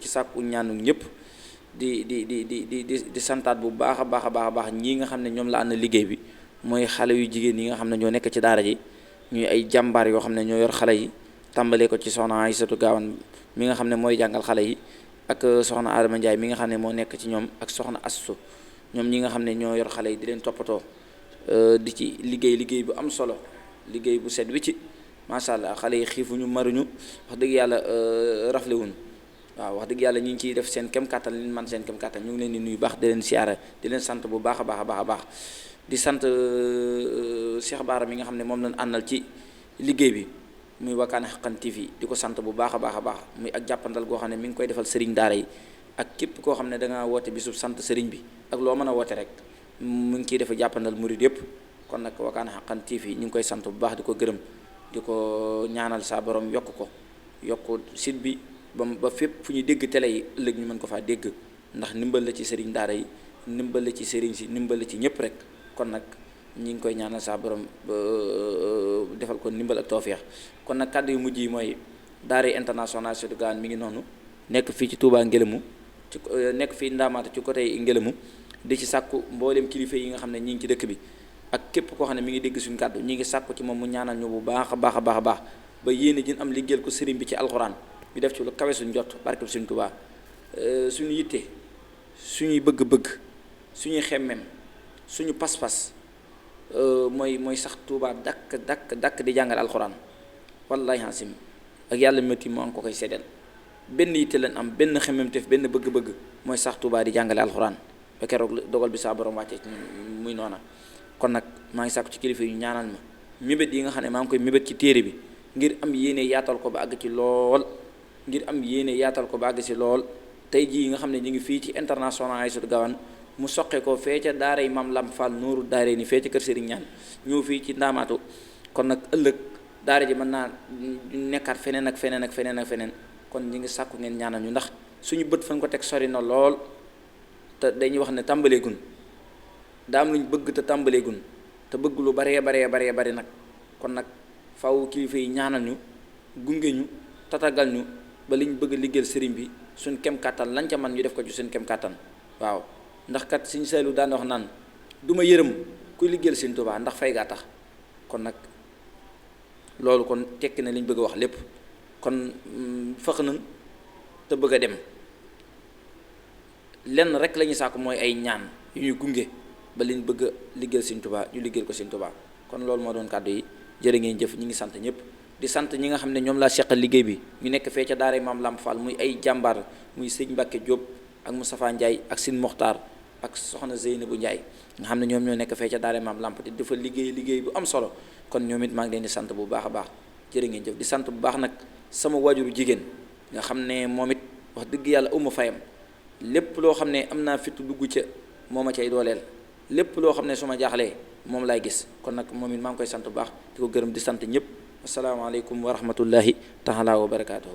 ci sàkku ñaanu ñëpp di santaat bu baax a baax a baax a baax ñii nga xam ne ñoom la ànd liggéey bi mooy xale yu jigéen yi nga xam ne ñoo nekk ci daara ji ñuy ay jàmbaar yoo xam ne ñoo yor xale yi tàmbalee ko ci soxna Aysatu Gaawan mi nga xam ne mooy jàngal xale yi ak soxna Adama Ndiaye mi nga xam ne moo nekk ci ñoom ak soxna Assu ñoom ñi nga xam ne ñoo yor xale yi di leen toppatoo di ci liggéey bu am solo liggéey bu set wi ci macha allah xale yi xiifuñu maruñu wax dëgg yàlla raflewuñ waaw wax dëgg yàlla ñu ngi ciy def seen kem kàttan li man seen kem kàttan ñu ngi leen di nuyu baax di leen siyaara di leen sant bu baax a baax a baax a baax di sant Cheikh Bara mi nga xam ne moom lañ àndal ci liggéey bi muy Wakana Haqqan TV di ko sant bu baax a baax a baax muy ak jàppandal goo xam ne mi ngi koy defal sëriñ daara yi ak képp koo xam ne da ngaa woote bisub sant sëriñ bi ak loo mën a woote rek mu ngi ciy defa jàppandal murid yëpp kon nag Wakana Haqqan TV ñu ngi koy sant bu baax di ko gërëm di ko ñaanal saa borom yokk site bi ba fépp fu ñuy dégg télé yi ëllëg ñu mën ko faa dégg ndax ndimbal la ci sëriñ daara yi ndimbal la ci sëriñ si ndimbal la ci ñëpp rek kon nag ñi ngi koy ñaanal saa borom defal ko ndimbal ak tawfeex kon nag kàddu yu mujj yi mooy daara international Aysatu Gaawan mi ngi noonu nekk fii ci Touba Ngélémou ci nekk fii Ndaamaatu ci côté Ngélémou di ci sàkku mboolem kilifa yi nga xam ne ñi ngi ci dëkk bi ak képp koo xam ne mi ngi dégg suñu kàddu ñi ngi sàkku ci moom mu ñaanal ñu bu baax a baax a baax a baax ba yéene jën am liggéeyal ko sëriñ bi ci alxuraan ñu def ci lu kawe suñu jot barkeb suñu Touba suñu yitte suñuy bëgg-bëgg suñuy xemmem suñu pas-pas mooy sax Touba dakk di jàngal alxuraan wallahi hasim ak yàlla métti moo ngi ko koy seddeel benn yitte leen am benn xemmemteef benn bëgg-bëgg mooy sax Touba di jàngale alxuraan ba keroog dogal bi saa borom wàccee ci muy noona kon nag maa ngi sàkku ci kilifa yu ñaanal ma mébét yi nga xam ne maa ngi koy mébét ci téere bi ngir am yéene yaatal ko ba àgg ci lool tey jii nga xam ne ñu ngi fii ci international Aysatu Gaawan mu soqe ko fee ca daara yi Maam Lamp Fall Nuuru daara ni fee ca kër Serigne Ñaan ñëw fii ci Ndaamaatu kon nag ëllëg daara ji mën naa nekkaat feneen ak feneen ak feneen ak feneen kon ñi ngi sàkku ngeen ñaanal ñu ndax suñu bët fan ko teg sori na lool te dañuy wax ne tàmbaleegun daa am lu ñu bëgg te tàmbaleegun te bëgg lu baree bari nag kon nag faw kilifa yi ñaanal ñu gunge ñu tatagal ñu ba li ñu bëgg liggéeyal sëriñ bi suñ kem kàttan lañ ca man ñu def ko ci suñ kem kàttan waaw ndax kat Sëriñ Saaliw daan wax naan du ma yërëm kuy liggéeyal Sëriñ Tuubaa ndax fay gaa tax kon nag loolu kon tekki na li ñu bëgg a wax lépp kon fëx nañ te bëgg a dem lenn rek la ñuy sàkku mooy ay ñaan yu ñuy gunge ba liñ bëgg a liggéeyal Sëriñ Tuubaa ñu liggéeyal ko Sëriñ Tuubaa kon loolu moo doon kàddu yi jërë ngeen jëf ñi ngi sant ñëpp di sant ñi nga xam ne ñoom laa seqal liggéey bi ñu nekk fee ca daara Maam Lamp Fall muy ay jàmbaar muy sëñ Mbàkke Jóob ak Moustapha Ndiaye ak Sine Mokhtar ak soxna Zeynabu Ndiaye nga xam ne ñoom ñoo nekk fee ca daara Maam Lamp te dafa liggéey bu am solo kon ñoom it maa ngi leen di sant bu baax a baax jërë ngeen jëf di sant bu baax nag sama waajuru jigéen nga xam ne moom it wax dëgg yàlla uma fayam lépp loo xam ne am naa fitu dugg ca moo ma cay dooleel lépp loo xam ne su ma jaaxlee moom laay gis kon nag moom it maa ngi koy sant bu baax di ko gërëm di sant ñëpp asalaamaaleykum wa rahmatullahi taala wa barakaatuhu